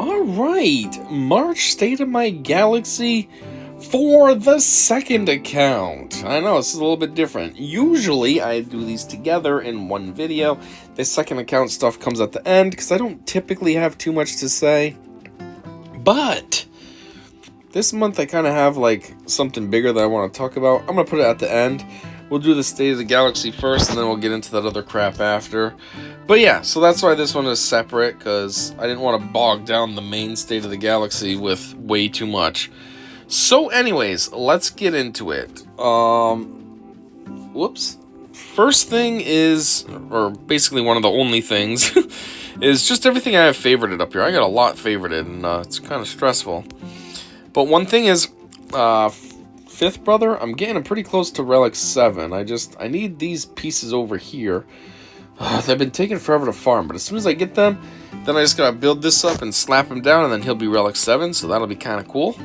Alright, March State of My Galaxy for the second account. I know, this is a little bit different. Usually, I do these together in one video. The second account stuff comes at the end, because I don't typically have too much to say. But this month I kind of have, like, something bigger that I want to talk about. I'm going to put it at the end. We'll do the State of the Galaxy first, and then we'll get into that other crap after. But yeah, so that's why this one is separate, because I didn't want to bog down the main State of the Galaxy with way too much. So anyways, let's get into it. Whoops. First thing is, or basically one of the only things, is just everything I have favorited up here. I got a lot favorited, and it's kind of stressful. But one thing is, Fifth Brother, I'm getting pretty close to Relic 7. I need these pieces over here. They've been taking forever to farm, but as soon as I get them, then I just gotta build this up and slap him down, and then he'll be Relic 7, so that'll be kind of cool.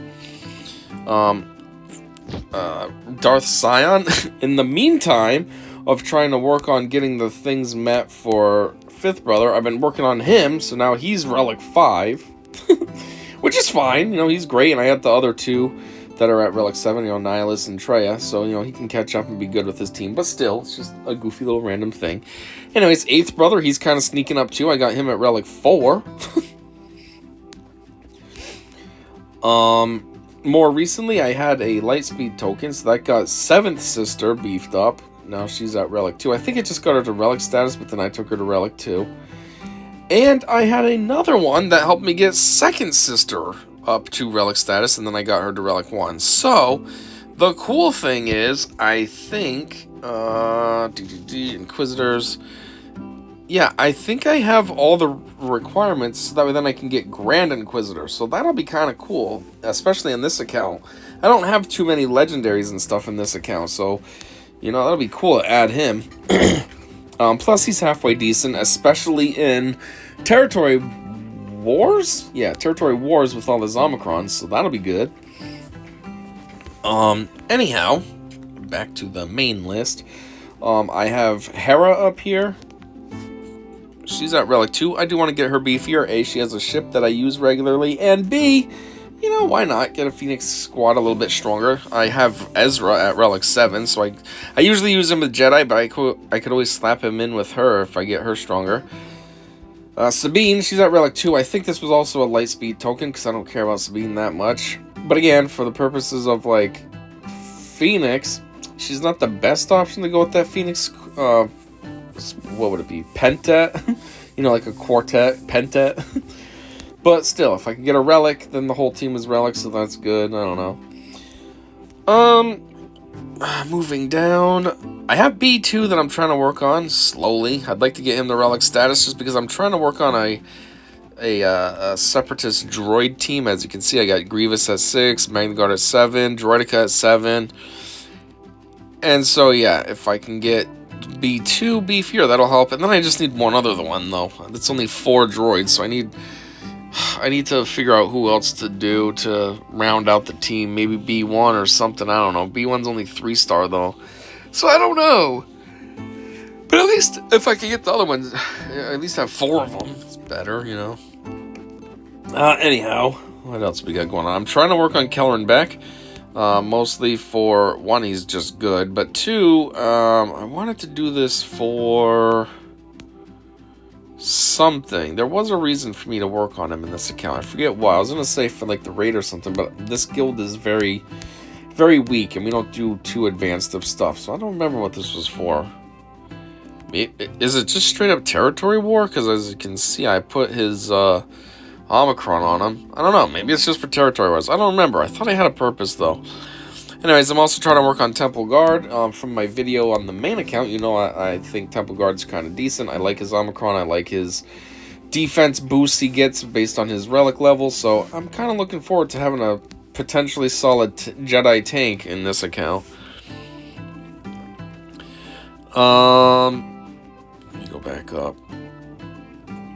Darthsidius, in the meantime of trying to work on getting the things met for Fifth Brother, I've been working on him, so now he's Relic 5, which is fine, you know, he's great, and I have the other two that are at Relic 7, you know, Nihilus and Treya, so, you know, he can catch up and be good with his team, but still, it's just a goofy little random thing. Anyways, Eighth Brother, he's kind of sneaking up too. I got him at Relic 4. More recently, I had a Lightspeed token, so that got 7th Sister beefed up. Now she's at Relic 2. I think it just got her to Relic status, but then I took her to Relic 2. And I had another one that helped me get 2nd Sister up to Relic status, and then I got her to Relic 1. So, the cool thing is, I think, Inquisitors, yeah, I think I have all the requirements, so that way then I can get Grand Inquisitor, so that'll be kind of cool, especially in this account. I don't have too many legendaries and stuff in this account, so, you know, that'll be cool to add him. Plus, he's halfway decent, especially in Territory Wars? Yeah, Territory Wars with all the Omicrons, so that'll be good. Anyhow, back to the main list. I have Hera up here. She's at Relic 2. I do want to get her beefier. A, she has a ship that I use regularly, and B, you know, why not get a Phoenix squad a little bit stronger? I have Ezra at Relic 7, so I usually use him with Jedi, but I could always slap him in with her if I get her stronger. Sabine, she's at Relic 2. I think this was also a Lightspeed token, because I don't care about Sabine that much. But again, for the purposes of, like, Phoenix, she's not the best option to go with that Phoenix, what would it be? Pentet? You know, like a quartet, pentet. But still, if I can get a Relic, then the whole team is Relic, so that's good. I don't know. Moving down, I have B2 that I'm trying to work on slowly. I'd like to get him to Relic status just because I'm trying to work on a Separatist droid team. As you can see, I got Grievous at 6, Magna Guard at 7, Droidica at 7. And so, yeah, if I can get B2 beefier, that'll help. And then I just need one other one, though. That's only 4 droids, so I need to figure out who else to do to round out the team. Maybe B1 or something, I don't know. B1's only 3-star, though. So I don't know. But at least, if I can get the other ones, at least have 4 of them. It's better, you know. Anyhow, what else we got going on? I'm trying to work on Kelleran Beck. Mostly for, 1, he's just good. But 2, I wanted to do this for something. There was a reason for me to work on him in this account. I forget why. I was going to say for like the raid or something, but this guild is very, very weak, and we don't do too advanced of stuff, so I don't remember what this was for. Is it just straight up territory war? Because as you can see, I put his Omicron on him. I don't know. Maybe it's just for territory wars. I don't remember. I thought I had a purpose, though. Anyways, I'm also trying to work on Temple Guard. From my video on the main account, you know I think Temple Guard's kind of decent. I like his Omicron. I like his defense boost he gets based on his relic level. So I'm kind of looking forward to having a potentially solid Jedi tank in this account. Let me go back up.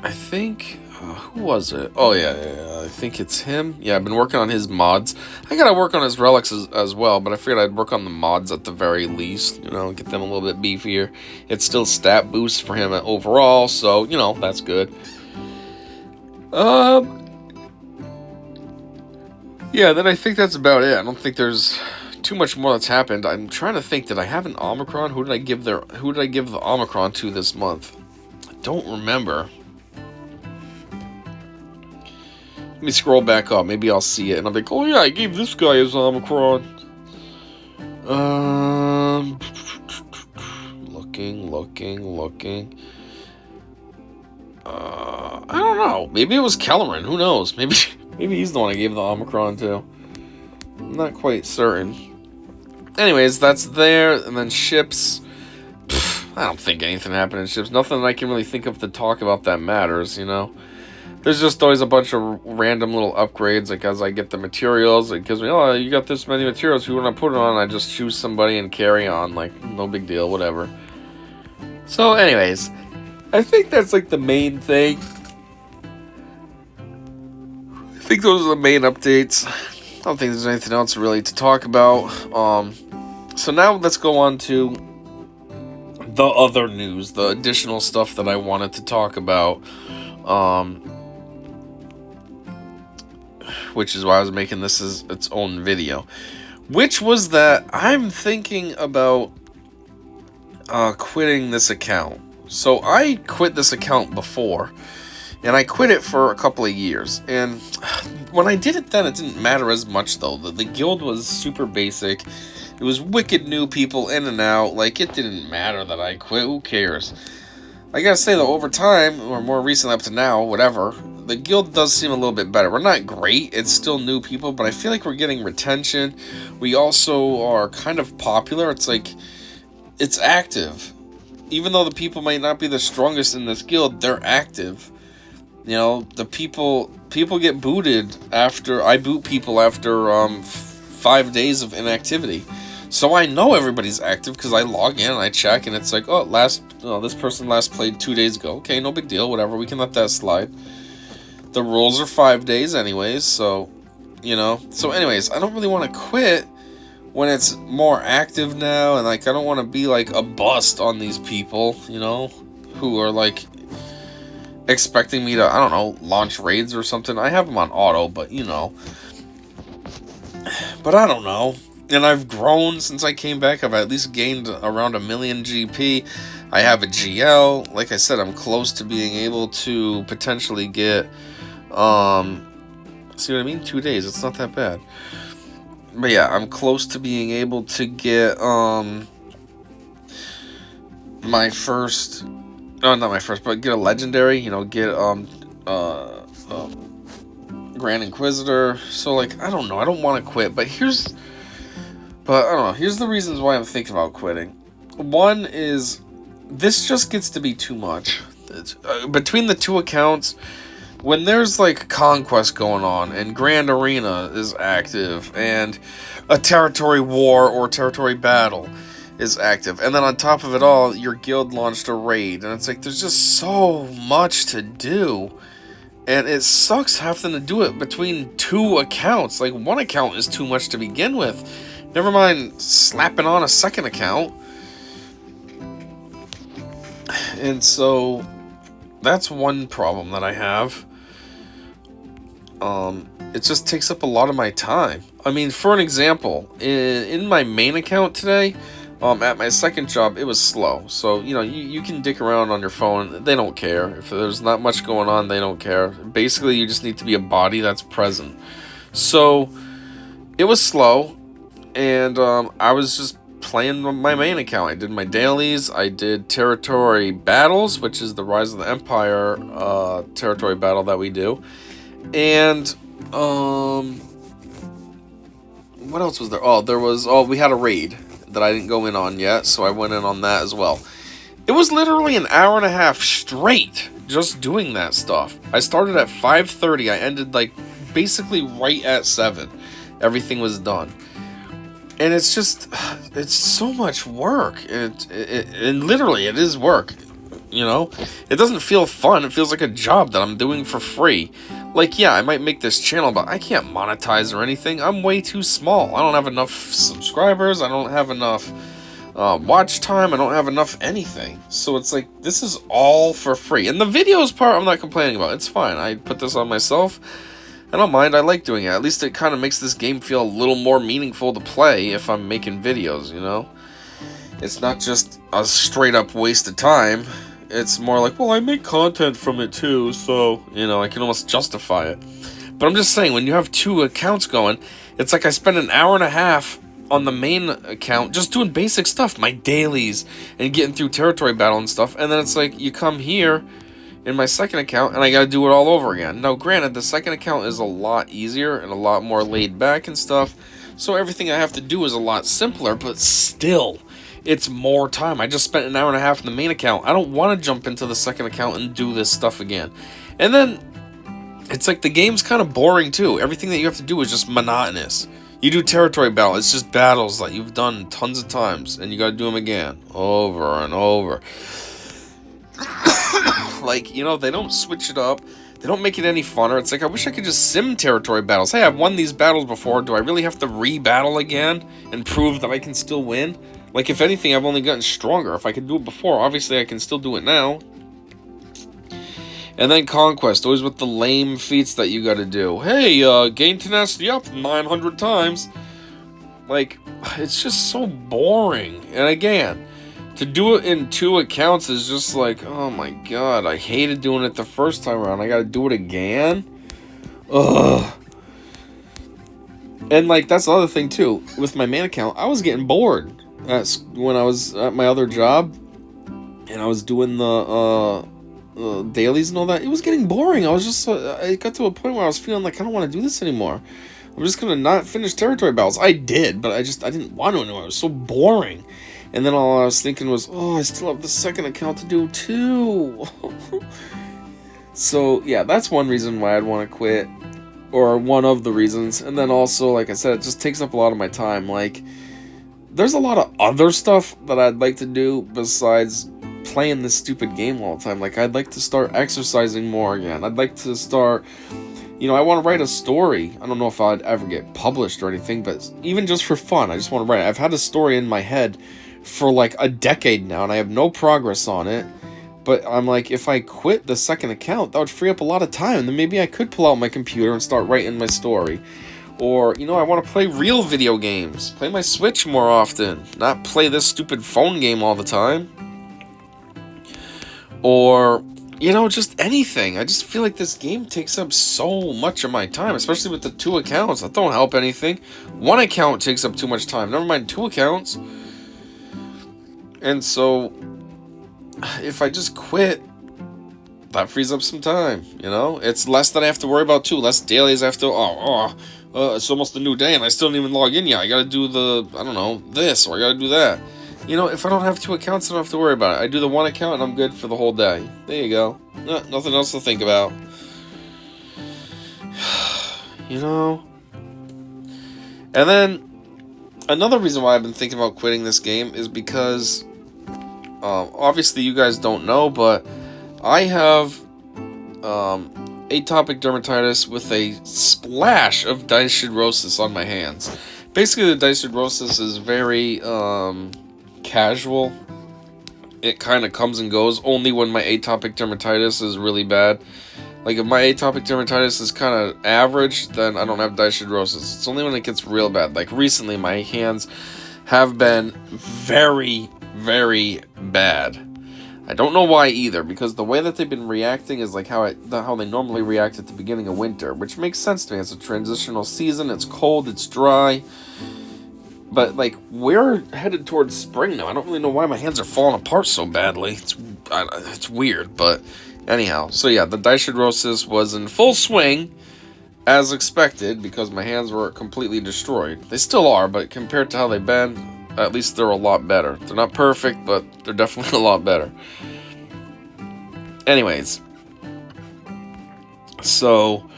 I think... who was it? Oh, yeah, I think it's him. Yeah, I've been working on his mods. I gotta work on his relics as well, but I figured I'd work on the mods at the very least, you know, get them a little bit beefier. It's still stat boost for him overall, so, you know, that's good. Yeah, then I think that's about it. I don't think there's too much more that's happened. I'm trying to think, did I have an Omicron? Who did I give the Omicron to this month? I don't remember. Let me scroll back up. Maybe I'll see it, and I'm like, oh yeah, I gave this guy his Omicron. Looking. I don't know. Maybe it was Kelleran. Who knows? Maybe he's the one I gave the Omicron to. I'm not quite certain. Anyways, that's there, and then ships. I don't think anything happened in ships. Nothing I can really think of to talk about that matters, you know? There's just always a bunch of random little upgrades, like as I get the materials, it gives me, oh, you got this many materials, who want to put it on? I just choose somebody and carry on, like, no big deal, whatever. So, anyways, I think that's, like, the main thing. I think those are the main updates. I don't think there's anything else really to talk about. So now let's go on to the other news, the additional stuff that I wanted to talk about. Which is why I was making this as its own video. Which was that I'm thinking about quitting this account. So I quit this account before, and I quit it for a couple of years. And when I did it then, it didn't matter as much though. The guild was super basic. It was wicked new people in and out. Like, it didn't matter that I quit. Who cares? I gotta say though, over time, or more recently up to now, whatever, the guild does seem a little bit better. We're not great, it's still new people, but I feel like we're getting retention. We also are kind of popular. It's like, it's active. Even though the people might not be the strongest in this guild, they're active. You know, the people get booted after, I boot people after 5 days of inactivity. So I know everybody's active because I log in and I check, and it's like, oh, this person last played 2 days ago. Okay, no big deal, whatever, we can let that slide. The rules are 5 days anyways, so, you know. So anyways, I don't really want to quit when it's more active now, and like, I don't want to be like a bust on these people, you know, who are like expecting me to, I don't know, launch raids or something. I have them on auto, but you know. But I don't know. And I've grown since I came back. I've at least gained around 1 million GP. I have a GL. Like I said, I'm close to being able to potentially get, see what I mean? 2 days. It's not that bad. But yeah, I'm close to being able to get, my first, oh, not my first, but get a legendary, you know, get, Grand Inquisitor. So, like, I don't know. I don't want to quit, but here's the reasons why I'm thinking about quitting. One is, this just gets to be too much. Between the two accounts, when there's like conquest going on and Grand Arena is active and a territory war or territory battle is active, and then on top of it all, your guild launched a raid, and it's like, there's just so much to do, and it sucks having to do it between two accounts. Like, one account is too much to begin with, never mind slapping on a second account. And so that's one problem that I have. It just takes up a lot of my time. I mean, for an example, in my main account today, at my second job, it was slow. So, you know, you can dick around on your phone. They don't care. If there's not much going on, they don't care. Basically, you just need to be a body that's present. So, it was slow, and I was just playing my main account. I did my dailies, I did territory battles, which is the Rise of the Empire territory battle that we do. And what else was there? We had a raid that I didn't go in on yet, so I went in on that as well. It was literally an hour and a half straight just doing that stuff. I started at 5:30, I ended like basically right at 7. Everything was done. And it's just, it's so much work. And literally, it is work, you know? It doesn't feel fun. It feels like a job that I'm doing for free. Like, yeah, I might make this channel, but I can't monetize or anything. I'm way too small. I don't have enough subscribers. I don't have enough watch time. I don't have enough anything. So it's like, this is all for free. And the videos part, I'm not complaining about. It's fine. I put this on myself. I don't mind, I like doing it. At least it kind of makes this game feel a little more meaningful to play if I'm making videos, you know? It's not just a straight up waste of time. It's more like, well, I make content from it too, so, you know, I can almost justify it. But I'm just saying, when you have 2 accounts going, it's like I spend an hour and a half on the main account just doing basic stuff, my dailies, and getting through territory battle and stuff, and then it's like, you come here in my second account, and I gotta do it all over again. Now, granted, the second account is a lot easier and a lot more laid back and stuff, so everything I have to do is a lot simpler, but still, it's more time. I just spent an hour and a half in the main account. I don't want to jump into the second account and do this stuff again. And then, it's like the game's kind of boring too. Everything that you have to do is just monotonous. You do territory battle, it's just battles that you've done tons of times, and you gotta do them again, over and over. Like, you know, they don't switch it up. They don't make it any funner. It's like, I wish I could just sim territory battles. Hey, I've won these battles before. Do I really have to re-battle again and prove that I can still win? Like, if anything, I've only gotten stronger. If I could do it before, obviously I can still do it now. And then Conquest, always with the lame feats that you gotta do. Hey, gain tenacity up 900 times. Like, it's just so boring. And again, to do it in 2 accounts is just like, oh my god, I hated doing it the first time around. I gotta do it again? Ugh. And like, that's the other thing too. With my main account, I was getting bored. When I was at my other job, and I was doing the dailies and all that, it was getting boring. I was just, it got to a point where I was feeling like, I don't want to do this anymore. I'm just gonna not finish territory battles. I did, but I didn't want to anymore. It was so boring. And then all I was thinking was, oh, I still have the second account to do too. So, yeah, that's one reason why I'd want to quit. Or one of the reasons. And then also, like I said, it just takes up a lot of my time. Like, there's a lot of other stuff that I'd like to do besides playing this stupid game all the time. Like, I'd like to start exercising more again. I'd like to start, you know, I want to write a story. I don't know if I'd ever get published or anything, but even just for fun, I just want to write it. I've had a story in my head for like a decade now, and I have no progress on it. But I'm like, if I quit the second account, that would free up a lot of time. Then maybe I could pull out my computer and start writing my story. Or, you know, I want to play real video games. Play my Switch more often. Not play this stupid phone game all the time. Or, you know, just anything. I just feel like this game takes up so much of my time, especially with the 2 accounts. That don't help anything. 1 account takes up too much time. Never mind 2 accounts. And so, if I just quit, that frees up some time, you know? It's less that I have to worry about too. Less dailies I have to, it's almost a new day and I still didn't even log in yet. I gotta do this, or I gotta do that. You know, if I don't have 2 accounts, I don't have to worry about it. I do the 1 account and I'm good for the whole day. There you go. Nothing else to think about. You know? And then, another reason why I've been thinking about quitting this game is because, obviously you guys don't know, but I have atopic dermatitis with a splash of Darthsidius on my hands. Basically, the Darthsidius is very casual. It kind of comes and goes only when my atopic dermatitis is really bad. Like, if my atopic dermatitis is kind of average, then I don't have Darthsidius. It's only when it gets real bad. Like, recently, my hands have been very, very bad. I don't know why either, because the way that they've been reacting is like how they normally react at the beginning of winter, which makes sense to me. It's a transitional season, it's cold, it's dry. But, like, we're headed towards spring now. I don't really know why my hands are falling apart so badly. It's weird, but anyhow. So, yeah, the Darthsidius was in full swing, as expected, because my hands were completely destroyed. They still are, but compared to how they've been, at least they're a lot better. They're not perfect, but they're definitely a lot better. Anyways. So,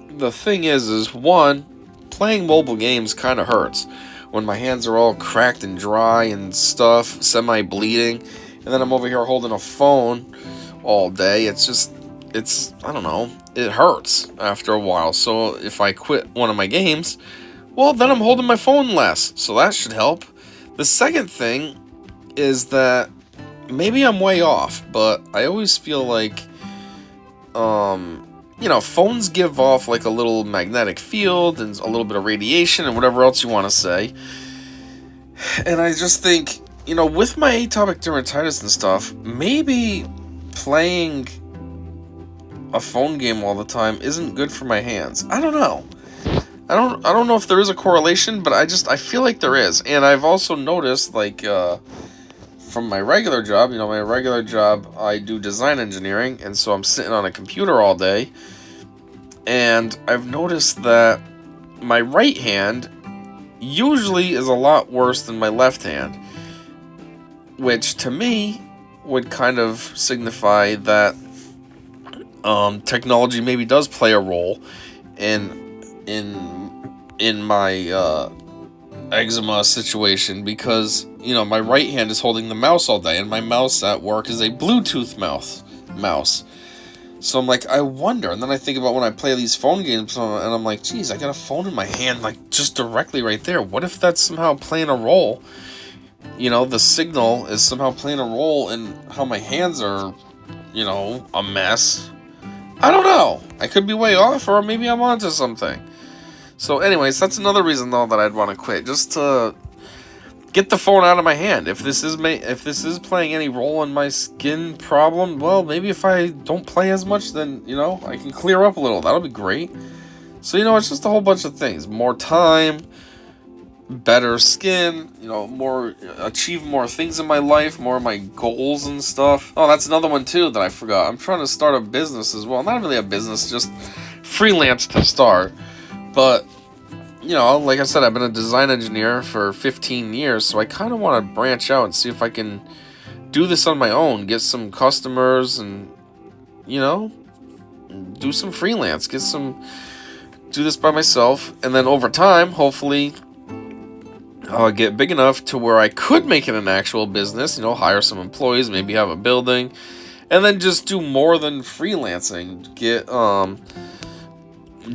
the thing is one, playing mobile games kind of hurts. When my hands are all cracked and dry and stuff, semi-bleeding, and then I'm over here holding a phone all day, I don't know, it hurts after a while. So if I quit one of my games, well, then I'm holding my phone less, so that should help. The second thing is that maybe I'm way off, but I always feel like you know, phones give off like a little magnetic field and a little bit of radiation and whatever else you want to say. And I just think, you know, with my atopic dermatitis and stuff, maybe playing a phone game all the time isn't good for my hands. I don't know. I don't know if there is a correlation, but I feel like there is. And I've also noticed, like, from my regular job, you know, my regular job, I do design engineering, and so I'm sitting on a computer all day, and I've noticed that my right hand usually is a lot worse than my left hand, which to me would kind of signify that technology maybe does play a role in my eczema situation, because, you know, my right hand is holding the mouse all day, and my mouse at work is a Bluetooth mouse. So I'm like, I wonder, and then I think about when I play these phone games, and I'm like, geez, I got a phone in my hand, like, just directly right there. What if that's somehow playing a role? You know, the signal is somehow playing a role in how my hands are, you know, a mess. I don't know. I could be way off, or maybe I'm onto something. So anyways, that's another reason, though, that I'd want to quit. Just to get the phone out of my hand. If this is playing any role in my skin problem, well, maybe if I don't play as much, then, you know, I can clear up a little. That'll be great. So, you know, it's just a whole bunch of things. More time, better skin, you know, achieve more things in my life, more of my goals and stuff. Oh, that's another one, too, that I forgot. I'm trying to start a business as well. Not really a business, just freelance to start. But, you know, like I said, I've been a design engineer for 15 years, so I kind of want to branch out and see if I can do this on my own, get some customers, and, you know, do some freelance, do this by myself, and then over time, hopefully, I'll get big enough to where I could make it an actual business, you know, hire some employees, maybe have a building, and then just do more than freelancing,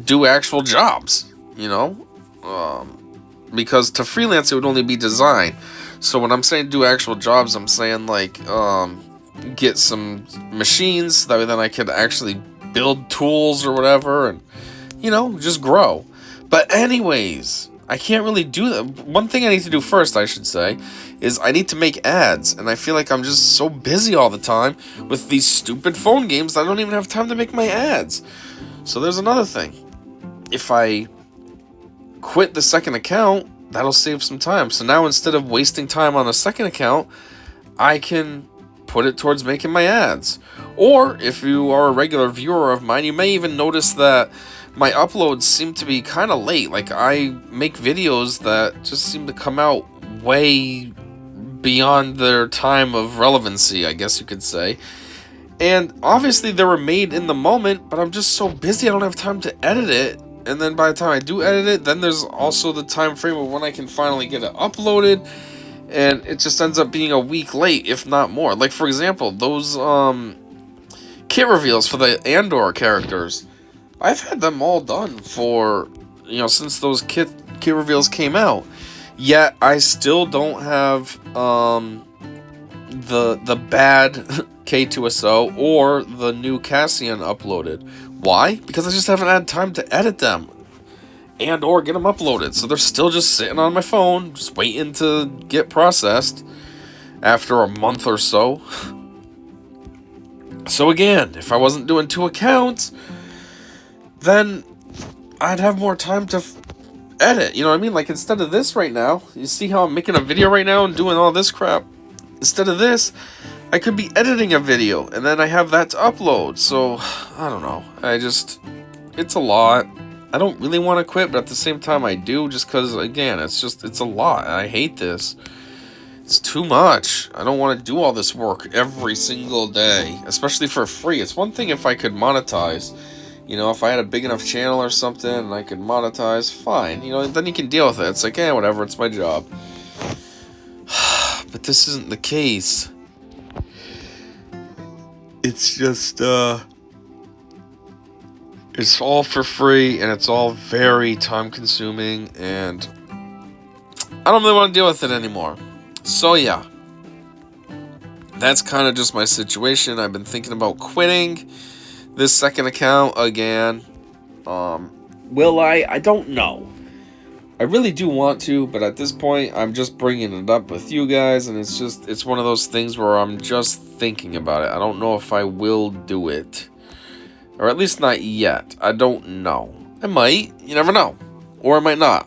do actual jobs, you know, because to freelance it would only be design. So when I'm saying do actual jobs, I'm saying like get some machines so that way then I could actually build tools or whatever, and, you know, just grow. But anyways, I can't really do that. One thing I need to do first, I should say, is I need to make ads, and I feel like I'm just so busy all the time with these stupid phone games that I don't even have time to make my ads. So there's another thing. If I quit the second account, that'll save some time. So now instead of wasting time on a second account, I can put it towards making my ads. Or if you are a regular viewer of mine, you may even notice that my uploads seem to be kind of late. Like, I make videos that just seem to come out way beyond their time of relevancy, I guess you could say. And obviously they were made in the moment, but I'm just so busy I don't have time to edit it. And then by the time I do edit it, then there's also the time frame of when I can finally get it uploaded. And it just ends up being a week late, if not more. Like, for example, those kit reveals for the Andor characters. I've had them all done for, you know, since those kit reveals came out. Yet I still don't have the bad K2SO or the new Cassian uploaded. Why? Because I just haven't had time to edit them and or get them uploaded. So they're still just sitting on my phone, just waiting to get processed after a month or so. So again, if I wasn't doing 2 accounts, then I'd have more time to edit. You know what I mean? Like, instead of this right now, you see how I'm making a video right now and doing all this crap? Instead of this, I could be editing a video, and then I have that to upload. So, I don't know. It's a lot. I don't really want to quit, but at the same time I do, just because, again, it's a lot. I hate this. It's too much. I don't want to do all this work every single day, especially for free. It's one thing if I could monetize. You know, if I had a big enough channel or something and I could monetize, fine. You know, then you can deal with it. It's like, whatever, it's my job. But this isn't the case. It's just, it's all for free, and it's all very time-consuming, and I don't really want to deal with it anymore. So, yeah. That's kind of just my situation. I've been thinking about quitting. this second account again. Will I? I don't know. I really do want to, but at this point, I'm just bringing it up with you guys, and it's one of those things where I'm just thinking about it. I don't know if I will do it. Or at least not yet. I don't know. I might. You never know. Or I might not.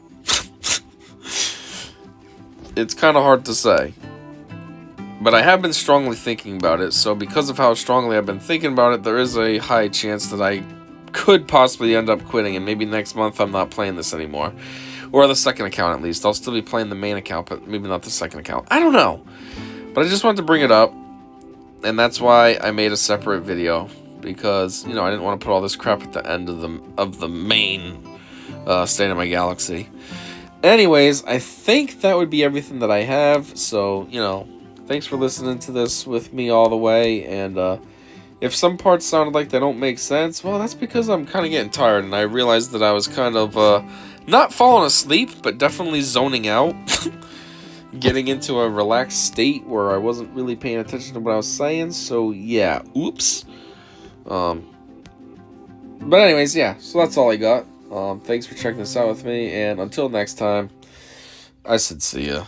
It's kind of hard to say. But I have been strongly thinking about it, so because of how strongly I've been thinking about it, there is a high chance that I could possibly end up quitting, and maybe next month I'm not playing this anymore. Or the second account, at least. I'll still be playing the main account, but maybe not the second account. I don't know. But I just wanted to bring it up, and that's why I made a separate video. Because, you know, I didn't want to put all this crap at the end of the main State of My Galaxy. Anyways, I think that would be everything that I have. So, you know, thanks for listening to this with me all the way. And if some parts sounded like they don't make sense, well, that's because I'm kind of getting tired. And I realized that I was kind of not falling asleep, but definitely zoning out. Getting into a relaxed state where I wasn't really paying attention to what I was saying. So, yeah, oops. But anyways, yeah, so that's all I got. Thanks for checking this out with me, and until next time, I said see ya.